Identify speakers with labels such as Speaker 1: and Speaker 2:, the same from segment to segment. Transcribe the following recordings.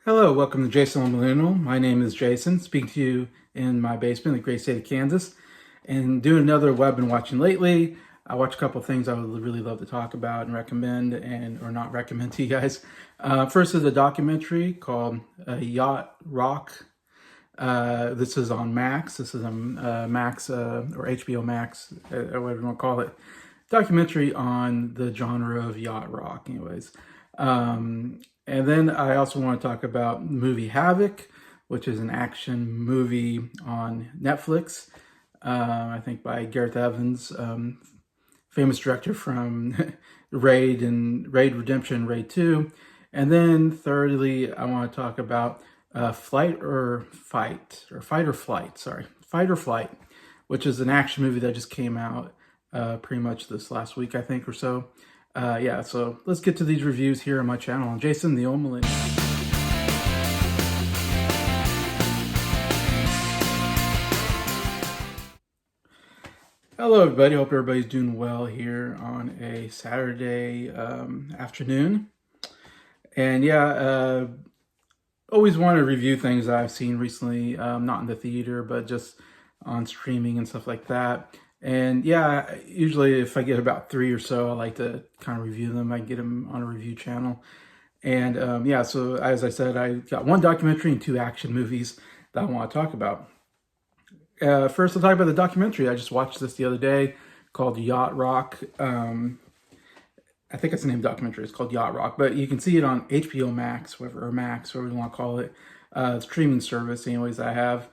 Speaker 1: Hello, welcome to Jason the Old Millennial. My name is Jason, speaking to you in my basement in the great state of Kansas, and doing another what I've been watching lately. I watched a couple of things I would really love to talk about and recommend, or not recommend to you guys. First is a documentary called Yacht Rock. This is on Max. This is on Max or HBO Max, or whatever you want to call it. Documentary on the genre of yacht rock, anyways. And then I also want to talk about the movie Havoc, which is an action movie on Netflix. I think by Gareth Evans, famous director from Raid and Raid Redemption, Raid 2. And then thirdly, I want to talk about Fight or Flight, which is an action movie that just came out pretty much this last week, I think, or so. Yeah, so let's get to these reviews here on my channel. I'm Jason the Old Millennial. Hello, everybody. Hope everybody's doing well here on a Saturday afternoon. And yeah, always want to review things that I've seen recently, not in the theater, but just on streaming and stuff like that. And yeah, usually if I get about 3 or so, I like to kind of review them. I get them on a review channel. And yeah, so as I said, I got one documentary and 2 action movies that I want to talk about. First, I'll talk about the documentary. I just watched this the other day called Yacht Rock. I think it's the name of the documentary. It's called Yacht Rock, but you can see it on HBO Max, whatever you want to call it. Streaming service, anyways, I have.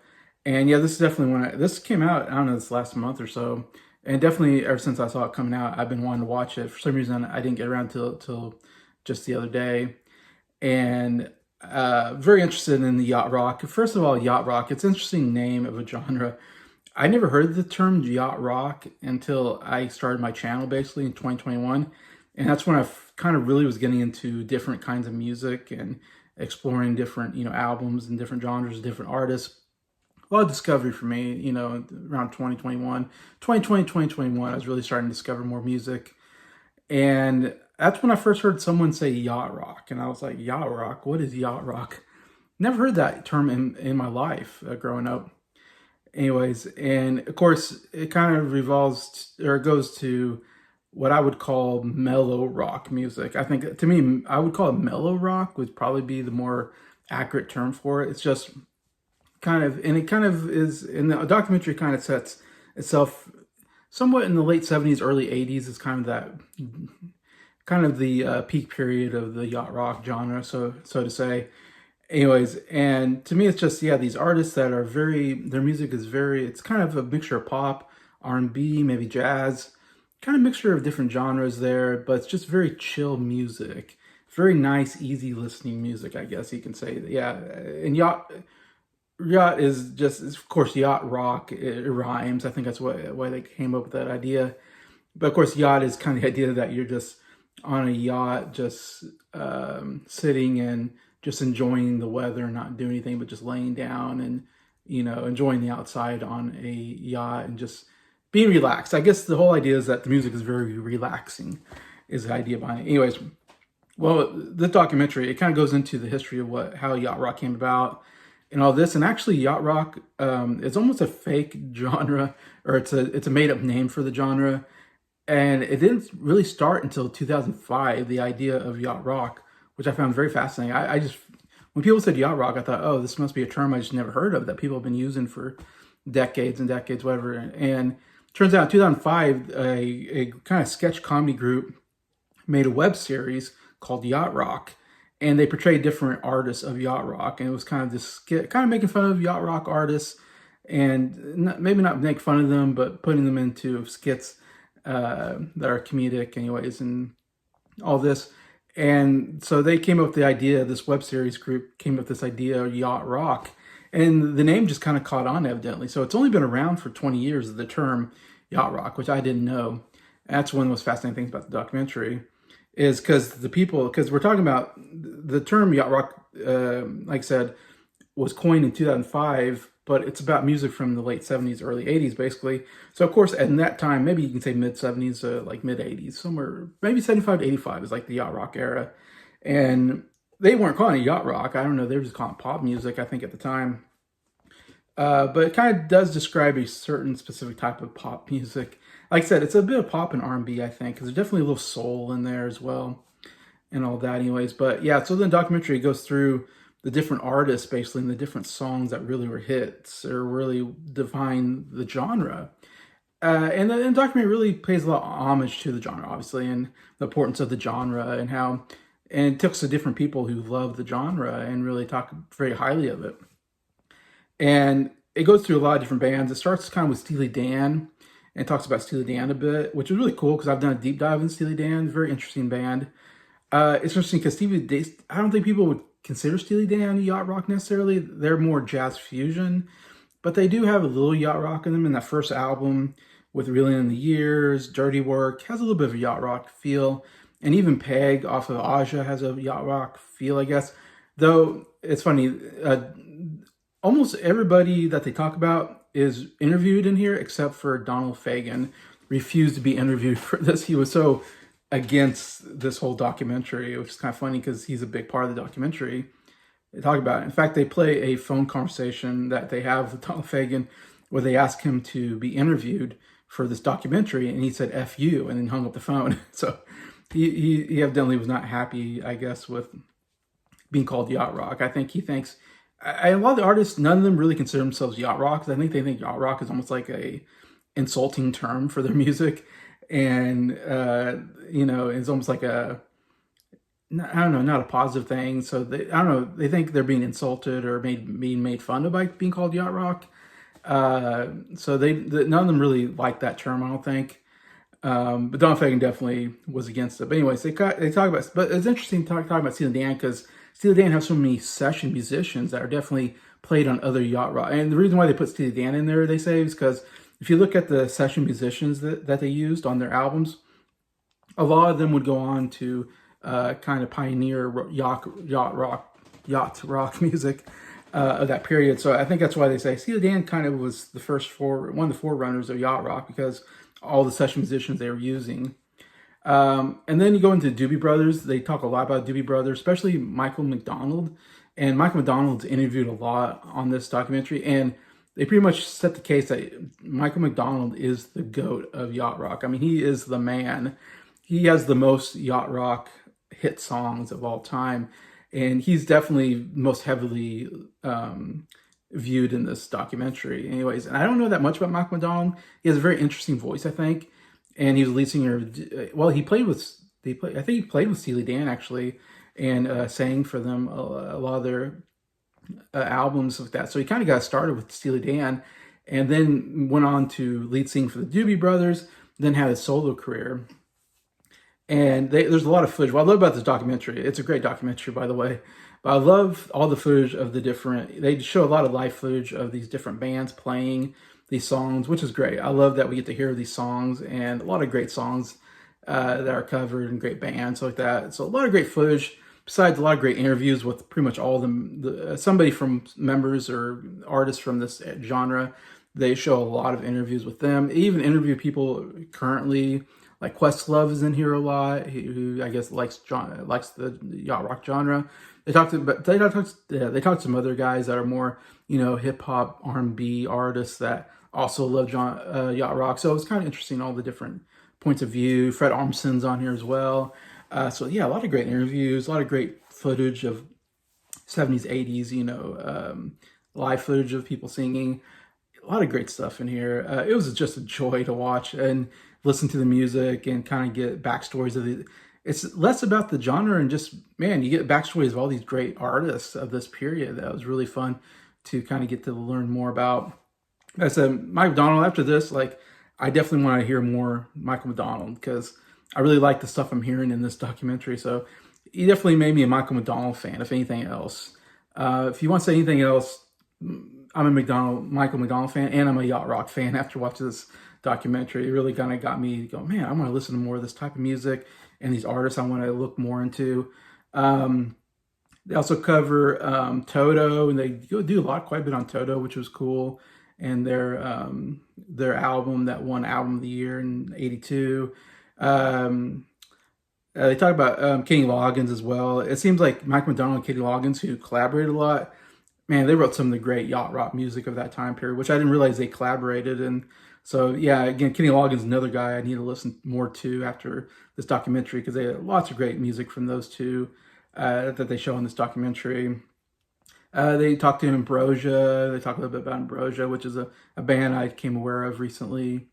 Speaker 1: And yeah, this is definitely this came out, I don't know, this last month or so. And definitely ever since I saw it coming out, I've been wanting to watch it. For some reason, I didn't get around till just the other day. And very interested in the yacht rock. First of all, yacht rock, it's an interesting name of a genre. I never heard the term yacht rock until I started my channel basically in 2021. And that's when I kind of really was getting into different kinds of music and exploring different, albums and different genres, different artists. A lot of discovery for me, around 2021, I was really starting to discover more music. And that's when I first heard someone say yacht rock. And I was like, yacht rock? What is yacht rock? Never heard that term in my life growing up. Anyways, and of course, it kind of goes to what I would call mellow rock music. I think, to me, I would call it mellow rock would probably be the more accurate term for it. It's just it kind of is, in the documentary kind of sets itself somewhat in the late 70s, early 80s is kind of the peak period of the yacht rock genre, so to say. Anyways, and to me, it's just, yeah, these artists that are their music is it's kind of a mixture of pop, R&B, maybe jazz, kind of mixture of different genres there, but it's just very chill music. Very nice, easy listening music, I guess you can say. Yeah, and yacht is just, of course, yacht rock. It rhymes. I think that's why they came up with that idea. But of course, yacht is kind of the idea that you're just on a yacht, just sitting and just enjoying the weather, not doing anything but just laying down and enjoying the outside on a yacht and just being relaxed. I guess the whole idea is that the music is very relaxing, is the idea behind it. Anyways, well, the documentary, it kind of goes into the history of how yacht rock came about and all this. And actually, yacht rock is almost a fake genre, or it's a made-up name for the genre. And it didn't really start until 2005, the idea of yacht rock, which I found very fascinating. I just, when people said yacht rock, I thought, oh, this must be a term I just never heard of that people have been using for decades and decades, whatever. And turns out in 2005, a kind of sketch comedy group made a web series called Yacht Rock. And they portrayed different artists of yacht rock. And it was kind of this skit, kind of making fun of yacht rock artists. And maybe not make fun of them, but putting them into skits that are comedic anyways, and all this. And so they came up with the idea, this web series group came up with this idea of yacht rock. And the name just kind of caught on, evidently. So it's only been around for 20 years, the term yacht rock, which I didn't know. And that's one of the most fascinating things about the documentary, is because we're talking about the term yacht rock, like I said, was coined in 2005 but it's about music from the late 70s, early 80s, basically. So, of course, in that time, maybe you can say mid 70s, like mid 80s, somewhere, maybe 75 to 85 is like the yacht rock era. And they weren't calling it yacht rock. I don't know. They were just calling it pop music, I think, at the time. But it kind of does describe a certain specific type of pop music. Like I said, it's a bit of pop and R&B, I think, because there's definitely a little soul in there as well and all that anyways. But yeah, so the documentary goes through the different artists basically and the different songs that really were hits or really define the genre. And the documentary really pays a lot of homage to the genre, obviously, and the importance of the genre and how, and it talks to different people who love the genre and really talk very highly of it. And it goes through a lot of different bands. It starts kind of with Steely Dan and talks about Steely Dan a bit, which is really cool because I've done a deep dive in Steely Dan. Very interesting band. It's interesting because I don't think people would consider Steely Dan yacht rock necessarily. They're more jazz fusion, but they do have a little yacht rock in them. In that first album with Reeling in the Years, Dirty Work has a little bit of a yacht rock feel. And even Peg off of Aja has a yacht rock feel, I guess. Though it's funny, almost everybody that they talk about is interviewed in here except for Donald Fagen. Refused to be interviewed for this. He was so against this whole documentary, which is kind of funny because he's a big part of the documentary. They talk about it. In fact, they play a phone conversation that they have with Donald Fagen where they ask him to be interviewed for this documentary, and he said "F you" and then hung up the phone. So he evidently was not happy, I guess, with being called yacht rock. I think he thinks a lot of the artists, none of them really consider themselves yacht rock. 'Cause I think they think yacht rock is almost like a insulting term for their music, and it's almost like I don't know, not a positive thing. So I don't know, they think they're being insulted or being made fun of by being called yacht rock. So none of them really like that term, I don't think. But Don Fagen definitely was against it. But anyways, they talk about, but it's interesting talk about Steely Dan because Steely Dan has so many session musicians that are definitely played on other yacht rock. And the reason why they put Steely Dan in there, they say, is because if you look at the session musicians that they used on their albums, a lot of them would go on to kind of pioneer yacht rock music of that period. So I think that's why they say Steely Dan kind of was one of the forerunners of yacht rock because all the session musicians they were using. And then you go into Doobie Brothers. They talk a lot about Doobie Brothers, especially Michael McDonald. And Michael McDonald's interviewed a lot on this documentary. And they pretty much set the case that Michael McDonald is the GOAT of yacht rock. I mean, he is the man. He has the most yacht rock hit songs of all time. And he's definitely most heavily viewed in this documentary. Anyways, and I don't know that much about Michael McDonald. He has a very interesting voice, I think. And he was the lead singer. Well, I think he played with Steely Dan, actually, and sang for them a lot of their albums with that. So he kind of got started with Steely Dan and then went on to lead sing for the Doobie Brothers, then had a solo career. And there's a lot of footage. What I love about this documentary, it's a great documentary, by the way, but I love all the footage of they show a lot of live footage of these different bands playing these songs, which is great. I love that we get to hear these songs and a lot of great songs that are covered and great bands like that. So a lot of great footage, besides a lot of great interviews with pretty much all of them. Somebody from members or artists from this genre, they show a lot of interviews with them. They even interview people currently, like Questlove is in here a lot, who I guess likes the yacht rock genre. They talk to some other guys that are more, hip hop R&B artists that also love yacht rock. So it's kind of interesting, all the different points of view. Fred Armisen's on here as well. So yeah, a lot of great interviews, a lot of great footage of 70s, 80s, live footage of people singing. A lot of great stuff in here. It was just a joy to watch and listen to the music and kind of get backstories of the. It's less about the genre and just, man, you get backstories of all these great artists of this period. That was really fun to kind of get to learn more about. Like I said, Mike McDonald, after this, I definitely want to hear more Michael McDonald because I really like the stuff I'm hearing in this documentary. So he definitely made me a Michael McDonald fan, if anything else. If you want to say anything else, I'm a Michael McDonald fan, and I'm a yacht rock fan after watching this documentary. It really kind of got me to go, man, I want to listen to more of this type of music and these artists I want to look more into. They also cover Toto, and they do quite a bit on Toto, which was cool. And their album that won Album of the Year in '82. Um, they talk about Kenny Loggins as well. It seems like Mike McDonald and Kenny Loggins, who collaborated a lot, man, they wrote some of the great yacht rock music of that time period, which I didn't realize they collaborated. And so, yeah, again, Kenny Loggins is another guy I need to listen more to after this documentary, because they had lots of great music from those two that they show in this documentary. They talked to Ambrosia. They talk a little bit about Ambrosia, which is a band I came aware of recently.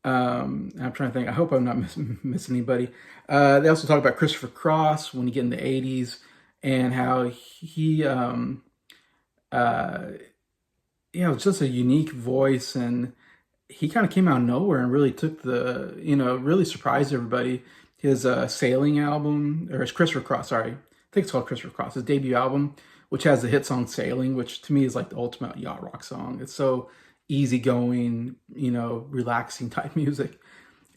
Speaker 1: I'm trying to think. I hope I'm not missing anybody. They also talk about Christopher Cross when you get in the '80s, and how he, was just a unique voice, and he kind of came out of nowhere and really took really surprised everybody. His Sailing album, or his Christopher Cross, sorry, I think it's called Christopher Cross, his debut album, which has the hit song Sailing, which to me is like the ultimate yacht rock song. It's so easygoing, relaxing type music.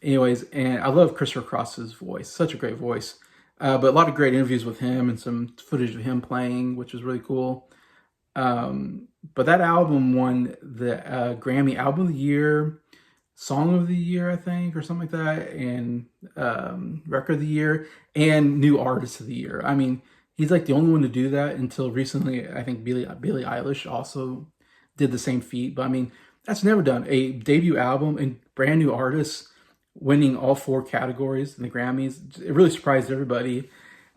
Speaker 1: Anyways, and I love Christopher Cross's voice, such a great voice. But a lot of great interviews with him and some footage of him playing, which was really cool. But that album won the Grammy Album of the Year, Song of the Year, I think, or something like that, and Record of the Year, and New Artist of the Year. I mean, he's like the only one to do that until recently. I think Billie Eilish also did the same feat. But I mean, that's never done. A debut album and brand new artists winning all 4 categories in the Grammys. It really surprised everybody.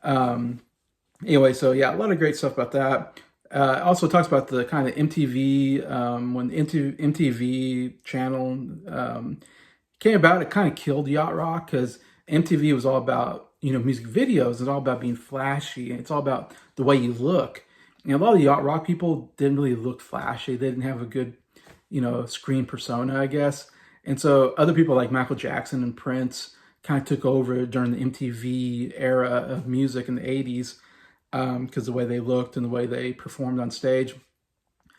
Speaker 1: Anyway, so yeah, a lot of great stuff about that. Also talks about the kind of MTV, when the MTV channel came about, it kind of killed yacht rock, because MTV was all about, music videos. It's all about being flashy, and it's all about the way you look. And a lot of the yacht rock people didn't really look flashy. They didn't have a good, screen persona, I guess. And so other people like Michael Jackson and Prince kind of took over during the MTV era of music in the '80s, because the way they looked and the way they performed on stage.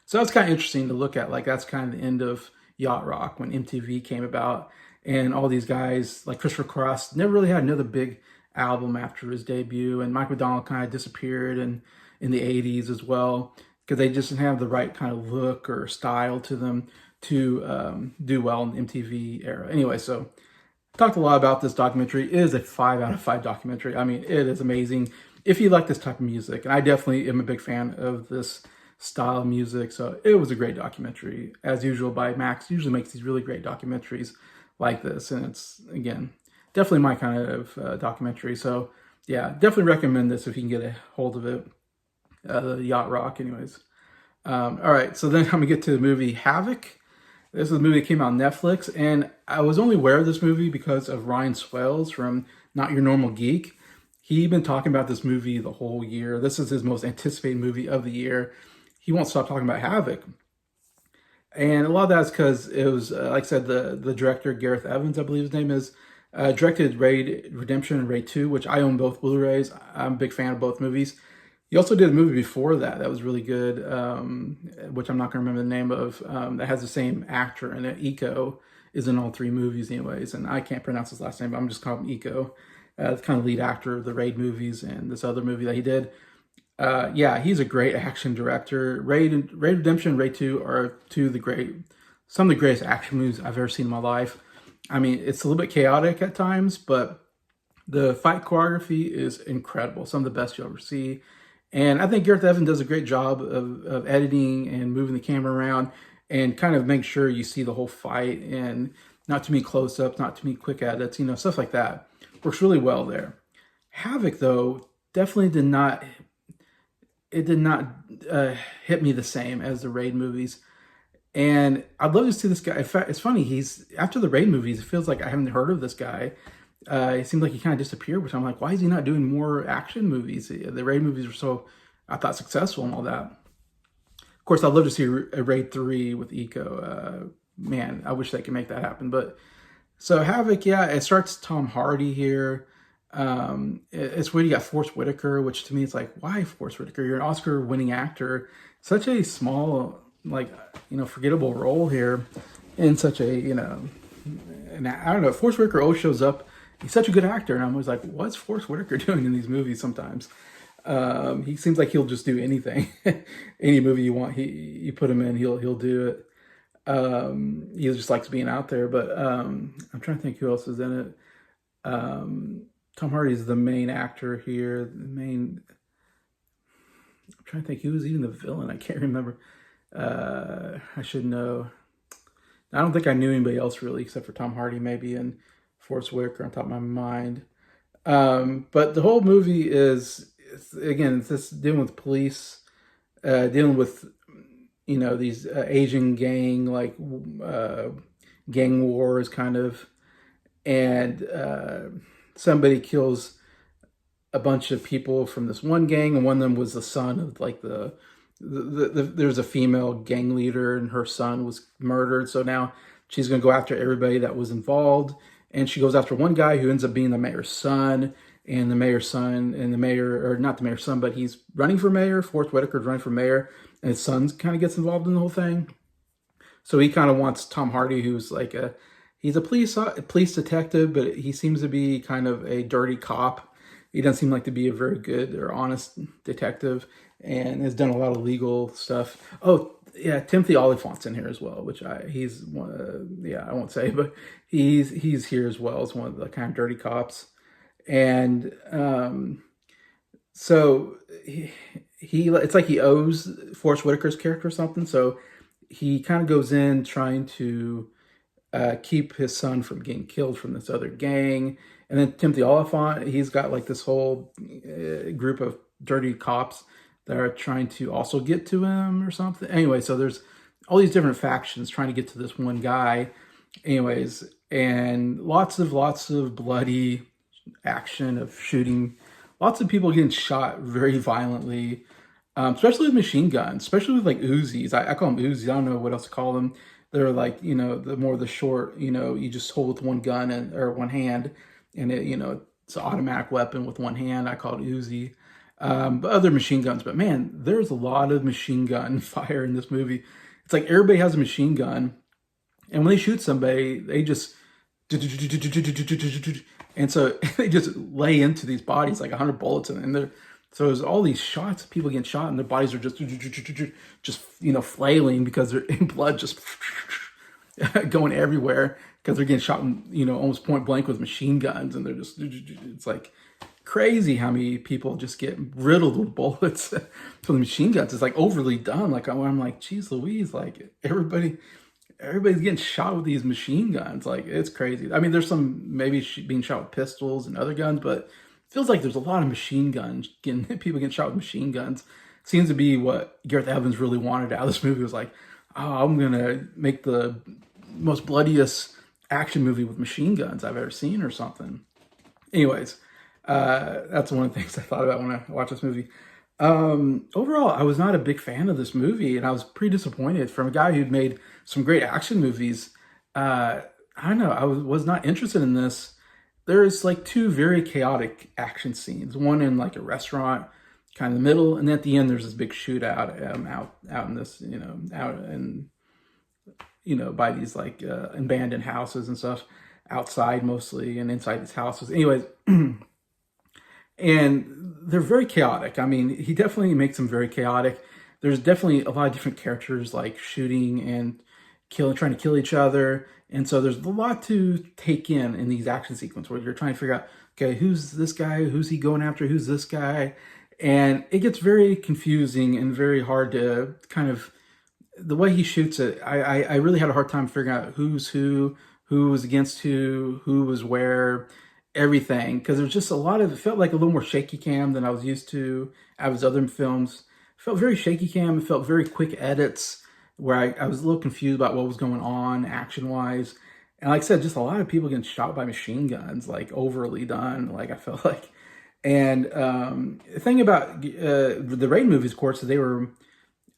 Speaker 1: So it's kind of interesting to look at. Like, that's kind of the end of yacht rock when MTV came about, and all these guys like Christopher Cross never really had another big album after his debut, and Mike McDonald kind of disappeared in the '80s as well, because they just didn't have the right kind of look or style to them to do well in the MTV era. Anyway, so talked a lot about this documentary. It is a 5 out of 5 documentary. I mean, it is amazing if you like this type of music, and I definitely am a big fan of this style of music. So it was a great documentary, as usual, by Max. Usually makes these really great documentaries like this, and it's, again, definitely my kind of documentary. So yeah, definitely recommend this if you can get a hold of it. The Yacht Rock, anyways. All right, so then I'm gonna get to the movie Havoc. This is a movie that came out on Netflix, and I was only aware of this movie because of Ryan Swales from Not Your Normal Geek. He'd been talking about this movie the whole year. This is his most anticipated movie of the year. He won't stop talking about Havoc. And a lot of that's because it was, like I said, the director, Gareth Evans, I believe his name is, directed Raid Redemption and Raid 2, which I own both Blu-rays. I'm a big fan of both movies. He also did a movie before that was really good, which I'm not going to remember the name of, that has the same actor in it. Iko is in all 3 movies anyways, and I can't pronounce his last name, but I'm just calling him Iko. The kind of lead actor of the Raid movies and this other movie that he did. Yeah, he's a great action director. Raid Redemption and Raid 2 are some of the greatest action movies I've ever seen in my life. I mean, it's a little bit chaotic at times, but the fight choreography is incredible. Some of the best you'll ever see. And I think Gareth Evans does a great job of editing and moving the camera around and kind of make sure you see the whole fight, and not too many close-ups, not too many quick edits, stuff like that. Works really well there. Havoc, though, definitely did not hit me the same as the Raid movies. And I'd love to see this guy. In fact, it's funny, after the Raid movies, it feels like I haven't heard of this guy. It seems like he kind of disappeared, which I'm like, why is he not doing more action movies? The Raid movies were so, I thought, successful and all that. Of course, I'd love to see a Raid 3 with Iko. Man, I wish they could make that happen. But so Havoc, yeah, it starts Tom Hardy here. It's where you got Forest Whitaker, which to me is like, why Forest Whitaker? You're an Oscar-winning actor. Such a small, forgettable role here in such a, and I don't know, Forest Whitaker always shows up. He's such a good actor, and I'm always like, what's Forest Whitaker doing in these movies sometimes? He seems like he'll just do anything. Any movie you want, you put him in, he'll do it. He just likes being out there. But I'm trying to think who else is in it. Tom Hardy's the main actor here. I'm trying to think who was even the villain. I can't remember. I should know. I don't think I knew anybody else really, except for Tom Hardy, maybe, and Forrest Whitaker on top of my mind. But the whole movie is, again, it's just dealing with police, dealing with, these Asian gang, like gang wars, kind of, and somebody kills a bunch of people from this one gang, and one of them was the son of like there's a female gang leader, and her son was murdered. So now she's going to go after everybody that was involved, and she goes after one guy who ends up being the mayor's son, and the mayor's son, and the mayor, or not the mayor's son, but he's running for mayor. Forrest Whitaker's running for mayor, and his son kind of gets involved in the whole thing. So he kind of wants Tom Hardy, who's like he's a police detective, but he seems to be kind of a dirty cop. He doesn't seem like to be a very good or honest detective, and has done a lot of legal stuff. Oh, yeah, Timothy Olyphant's in here as well, which he's one. I won't say, but he's here as well as one of the kind of dirty cops, and so he it's like he owes Forrest Whitaker's character something. So he kind of goes in trying to keep his son from getting killed from this other gang. And then Timothy Olyphant, he's got like this whole group of dirty cops that are trying to also get to him or something. Anyway, so there's all these different factions trying to get to this one guy. Anyways, and lots of bloody action, of shooting, lots of people getting shot very violently, especially with machine guns, especially with like Uzis. I call them Uzis. I don't know what else to call them. They're like, the short, you just hold with one gun or one hand, and it's an automatic weapon with one hand. I call it Uzi. But other machine guns. But man, there's a lot of machine gun fire in this movie. It's like everybody has a machine gun, and when they shoot somebody, they just, and so they just lay into these bodies like 100 bullets, and so there's all these shots of people getting shot, and their bodies are just flailing because they're in blood, just going everywhere because they're getting shot, almost point blank with machine guns, and they're just, it's like crazy how many people just get riddled with bullets from the machine guns. It's like overly done. Like I'm like, geez Louise, like everybody's getting shot with these machine guns. Like it's crazy. I mean, there's some maybe being shot with pistols and other guns, but it feels like there's a lot of machine guns people getting shot with machine guns. Seems to be what Gareth Evans really wanted out of this movie. Was like, oh, I'm gonna make the most bloodiest action movie with machine guns I've ever seen or something. Anyways, that's one of the things I thought about when I watched this movie. Overall, I was not a big fan of this movie, and I was pretty disappointed from a guy who'd made some great action movies. I don't know, I was not interested in this. There's like two very chaotic action scenes. One in like a restaurant, kind of the middle, and then at the end there's this big shootout out in this, out in, by these like abandoned houses and stuff, outside mostly, and inside these houses. Anyways, and they're very chaotic. I mean, he definitely makes them very chaotic. There's definitely a lot of different characters like shooting and trying to kill each other. And so there's a lot to take in these action sequences where you're trying to figure out, okay, who's this guy? Who's he going after? Who's this guy? And it gets very confusing and very hard to kind of, the way he shoots it, I really had a hard time figuring out who's who was against who was where, everything. Because there's just it felt like a little more shaky cam than I was used to out of his other films. It felt very shaky cam. It felt very quick edits where I was a little confused about what was going on action-wise. And like I said, just a lot of people getting shot by machine guns, like overly done, like I felt like. And the thing about the Raid movies, of course, is they were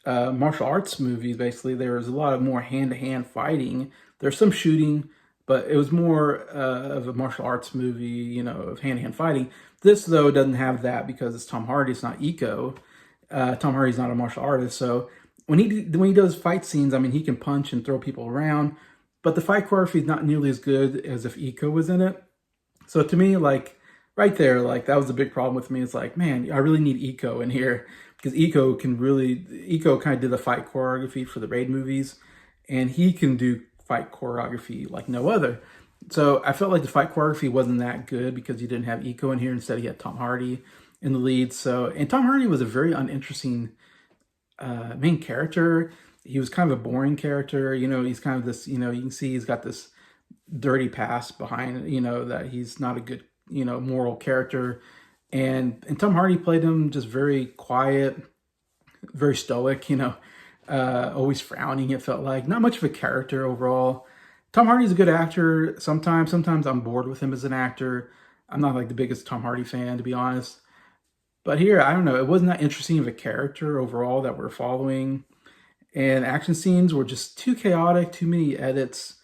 Speaker 1: martial arts movies, basically. There was a lot of more hand-to-hand fighting. There's some shooting, but it was more of a martial arts movie, of hand-to-hand fighting. This, though, doesn't have that because it's Tom Hardy. It's not Eco. Tom Hardy's not a martial artist, so when he does fight scenes, I mean, he can punch and throw people around, but the fight choreography is not nearly as good as if Eco was in it. So to me, like, right there, like that was a big problem with me. It's like, man, I really need Eco in here because Eco kind of did the fight choreography for the Raid movies, and he can do fight choreography like no other. So I felt like the fight choreography wasn't that good because you didn't have Eco in here. Instead, he had Tom Hardy in the lead. So, and Tom Hardy was a very uninteresting main character. He was kind of a boring character. He's kind of this, you can see he's got this dirty past behind, that he's not a good, moral character. And Tom Hardy played him just very quiet, very stoic, always frowning, it felt like. Not much of a character overall. Tom Hardy's a good actor sometimes. Sometimes I'm bored with him as an actor. I'm not like the biggest Tom Hardy fan, to be honest. But here, I don't know, it wasn't that interesting of a character overall that we're following. And action scenes were just too chaotic, too many edits,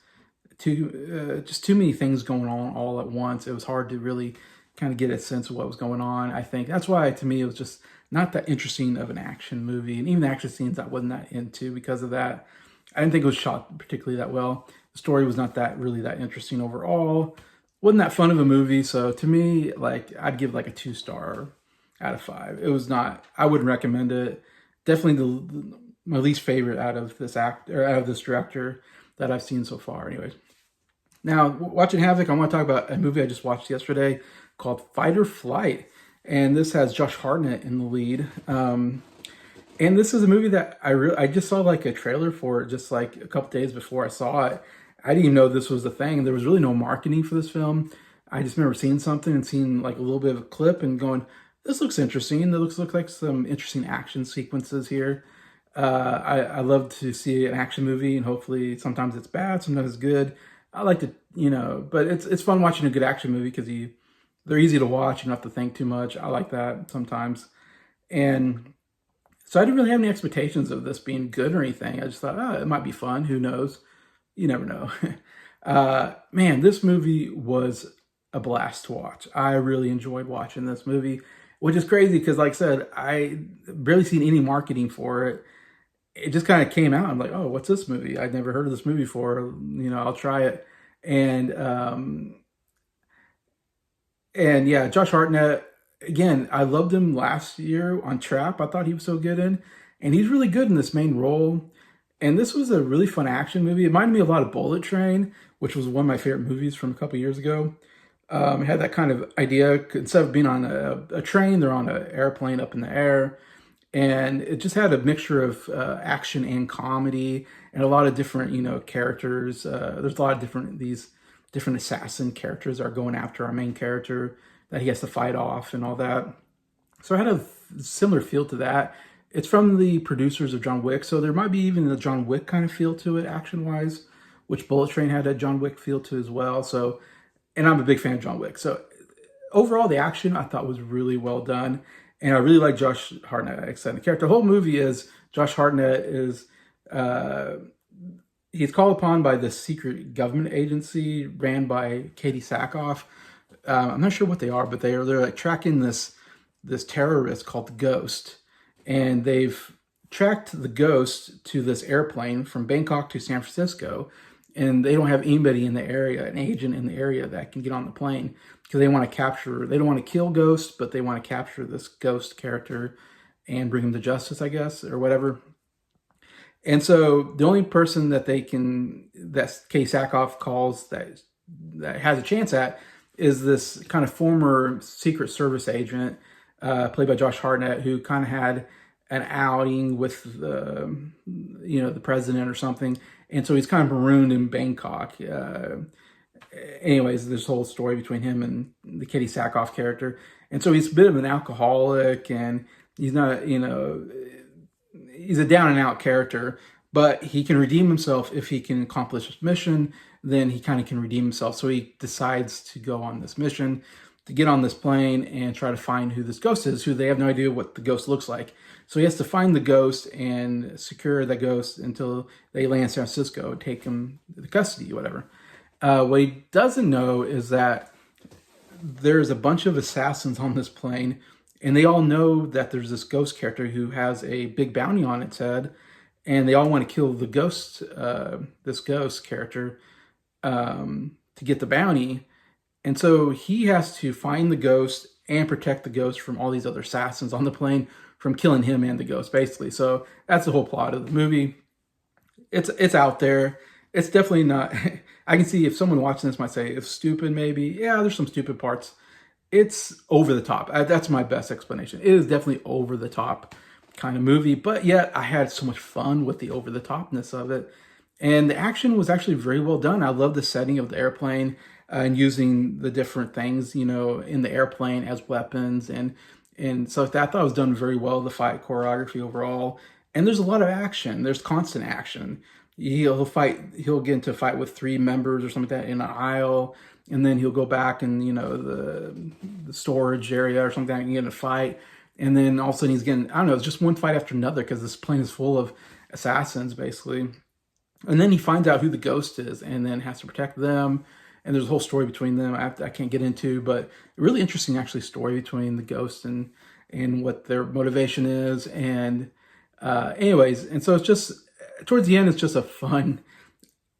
Speaker 1: just too many things going on all at once. It was hard to really kind of get a sense of what was going on. I think that's why, to me, it was just not that interesting of an action movie. And even the action scenes I wasn't that into because of that. I didn't think it was shot particularly that well. The story was not that really that interesting overall. Wasn't that fun of a movie. So to me, like, I'd give like a 2-star out of 5. It was not, I wouldn't recommend it. Definitely my least favorite out of this out of this director that I've seen so far. Anyways, now watching Havoc, I want to talk about a movie I just watched yesterday called Fight or Flight, and this has Josh Hartnett in the lead. And this is a movie that I just saw like a trailer for it just like a couple days before I saw it. I didn't even know this was the thing. There was really no marketing for this film. I just remember seeing something and seeing like a little bit of a clip and going, this looks interesting. It looks like some interesting action sequences here. I love to see an action movie, and hopefully sometimes it's bad, sometimes it's good. I like to, but it's fun watching a good action movie because they're easy to watch. You don't have to think too much. I like that sometimes. And so I didn't really have any expectations of this being good or anything. I just thought, oh, it might be fun. Who knows? You never know. Man, this movie was a blast to watch. I really enjoyed watching this movie, which is crazy because, like I said, I barely seen any marketing for it. It just kind of came out. I'm like, oh, what's this movie? I'd never heard of this movie before. I'll try it. And yeah, Josh Hartnett, again, I loved him last year on Trap. I thought he was so good in, and he's really good in this main role. And this was a really fun action movie. It reminded me a lot of Bullet Train, which was one of my favorite movies from a couple years ago. It had that kind of idea. Instead of being on a train, they're on an airplane up in the air. And it just had a mixture of action and comedy and a lot of different, characters. There's a lot of these different assassin characters are going after our main character that he has to fight off and all that. So I had a similar feel to that. It's from the producers of John Wick, so there might be even a John Wick kind of feel to it action-wise, which Bullet Train had a John Wick feel to as well. So, and I'm a big fan of John Wick. So overall, the action I thought was really well done. And I really like Josh Hartnett, like I said, the character. The whole movie is Josh Hartnett is, he's called upon by this secret government agency ran by Katie Sackhoff. I'm not sure what they are, but they're like tracking this terrorist called the Ghost. And they've tracked the Ghost to this airplane from Bangkok to San Francisco. And they don't have anybody in the area, an agent in the area that can get on the plane because they want to capture, they don't want to kill Ghost, but they want to capture this Ghost character and bring him to justice, I guess, or whatever. And so the only person that that Katie Sackhoff calls that has a chance at is this kind of former Secret Service agent played by Josh Hartnett, who kind of had an outing with the president or something, and so he's kind of marooned in Bangkok. Anyways, this whole story between him and the Katie Sackhoff character, and so he's a bit of an alcoholic, and he's not, he's a down and out character, but he can redeem himself if he can accomplish his mission. Then he kind of can redeem himself. So he decides to go on this mission, to get on this plane and try to find who this Ghost is, who they have no idea what the Ghost looks like. So he has to find the Ghost and secure the Ghost until they land in San Francisco and take him to custody, whatever. What he doesn't know is that there's a bunch of assassins on this plane, and they all know that there's this Ghost character who has a big bounty on its head, and they all want to kill the Ghost, this Ghost character, to get the bounty. And so he has to find the ghost and protect the ghost from all these other assassins on the plane from killing him and the ghost, basically. So that's the whole plot of the movie. It's out there. It's definitely not. I can see if someone watching this might say it's stupid. Maybe, yeah, there's some stupid parts. It's over the top. That's my best explanation. It is definitely over the top kind of movie, but yet I had so much fun with the over the topness of it. And the action was actually very well done. I love the setting of the airplane and using the different things, in the airplane as weapons. And so I thought it was done very well, the fight choreography overall. And there's a lot of action. There's constant action. He'll get into a fight with three members or something like that in an aisle, and then he'll go back and the storage area or something and get in a fight. And then all of a sudden he's getting, I don't know, it's just one fight after another because this plane is full of assassins basically. And then he finds out who the ghost is and then has to protect them. And there's a whole story between them I can't get into, but really interesting actually story between the ghost and what their motivation is. And anyways, and so it's just, towards the end, it's just a fun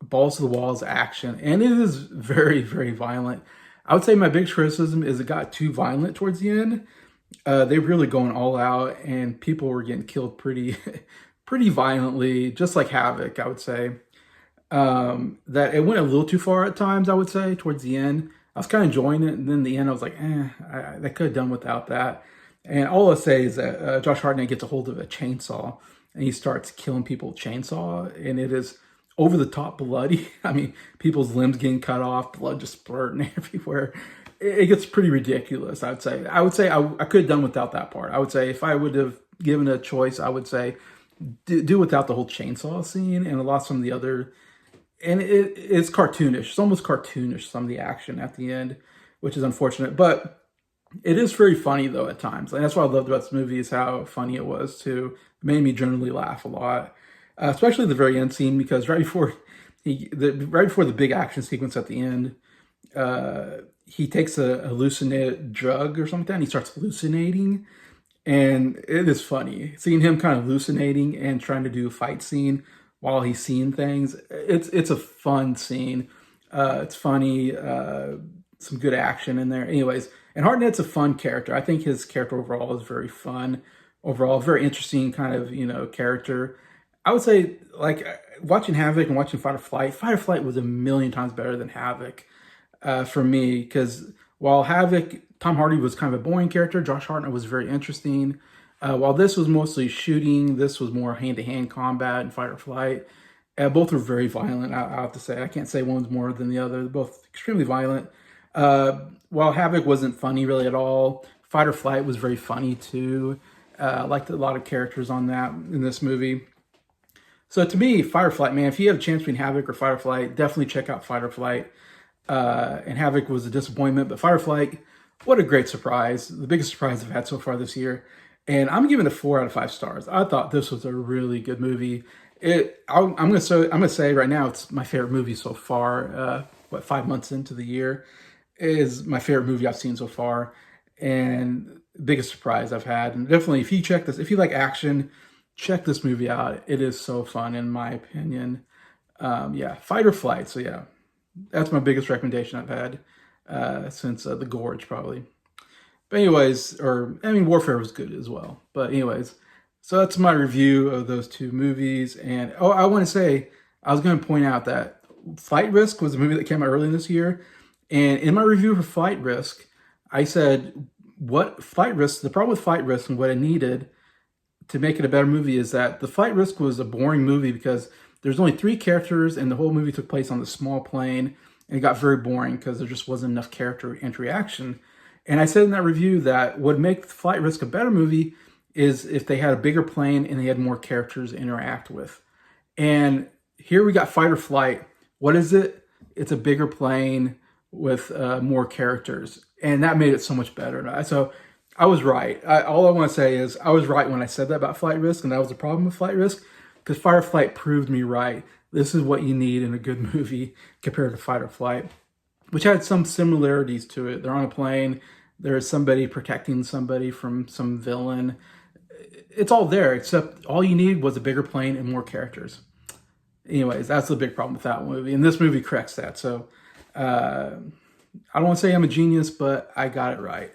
Speaker 1: balls to the walls action. And it is very, very violent. I would say my biggest criticism is it got too violent towards the end. They were really going all out and people were getting killed pretty, pretty violently, just like Havoc, I would say. That it went a little too far at times, I would say, towards the end. I was kind of enjoying it, and then the end I was like, they could have done without that. And all I'll say is that Josh Hartnett gets a hold of a chainsaw, and he starts killing people with chainsaw, and it is over the top bloody. I mean, people's limbs getting cut off, blood just splurting everywhere. It gets pretty ridiculous, I would say. I could have done without that part. I would say if I would have given a choice, I would say do without the whole chainsaw scene and a lot of some of the other. And it's cartoonish. It's almost cartoonish, some of the action at the end, which is unfortunate. But it is very funny, though, at times. And that's what I loved about this movie is how funny it was, too. It made me generally laugh a lot, especially the very end scene, because right before the big action sequence at the end, he takes a hallucinated drug or something, and he starts hallucinating. And it is funny. Seeing him kind of hallucinating and trying to do a fight scene while he's seeing things. It's a fun scene. It's funny. Some good action in there. Anyways, and Hartnett's a fun character. I think his character overall is very fun. Overall, very interesting kind of, character. I would say, like, watching Havoc and watching Fight or Flight was a million times better than Havoc for me. Because while Havoc, Tom Hardy was kind of a boring character, Josh Hartnett was very interesting. While this was mostly shooting, this was more hand-to-hand combat and Fight or Flight. Both were very violent, I have to say. I can't say one's more than the other. They're both extremely violent. While Havoc wasn't funny really at all, Fight or Flight was very funny too. I liked a lot of characters on that in this movie. So to me, Fight or Flight, man, if you have a chance between Havoc or Fight or Flight, definitely check out Fight or Flight. And Havoc was a disappointment, but Fight or Flight, what a great surprise. The biggest surprise I've had so far this year. And I'm giving it 4 out of 5 stars. I thought this was a really good movie. I'm gonna say right now it's my favorite movie so far. 5 months into the year, is my favorite movie I've seen so far, and biggest surprise I've had. And definitely, if you like action, check this movie out. It is so fun, in my opinion. Fight or Flight. So yeah, that's my biggest recommendation I've had since The Gorge, probably. But anyways, Warfare was good as well. But anyways, so that's my review of those two movies. And I want to say, I was going to point out that Flight Risk was a movie that came out early this year. And in my review for Flight Risk, I said, the problem with Flight Risk and what it needed to make it a better movie is that the Flight Risk was a boring movie because there's only 3 characters and the whole movie took place on the small plane. And it got very boring because there just wasn't enough character interaction. And I said in that review that what would make Flight Risk a better movie is if they had a bigger plane and they had more characters to interact with. And here we got Fight or Flight. What is it? It's a bigger plane with more characters. And that made it so much better. So I was right. All I want to say is I was right when I said that about Flight Risk, and that was the problem with Flight Risk, because Fight or Flight proved me right. This is what you need in a good movie compared to Fight or Flight, which had some similarities to it. They're on a plane. There's somebody protecting somebody from some villain. It's all there, except all you need was a bigger plane and more characters. Anyways, that's the big problem with that movie. And this movie corrects that. So, I don't want to say I'm a genius, but I got it right.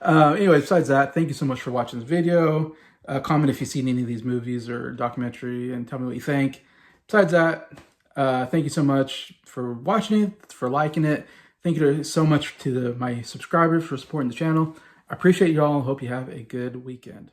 Speaker 1: Anyway, besides that, thank you so much for watching this video. Comment if you've seen any of these movies or documentary and tell me what you think. Besides that, thank you so much for watching it, for liking it. Thank you so much to my subscribers for supporting the channel. I appreciate you all. Hope you have a good weekend.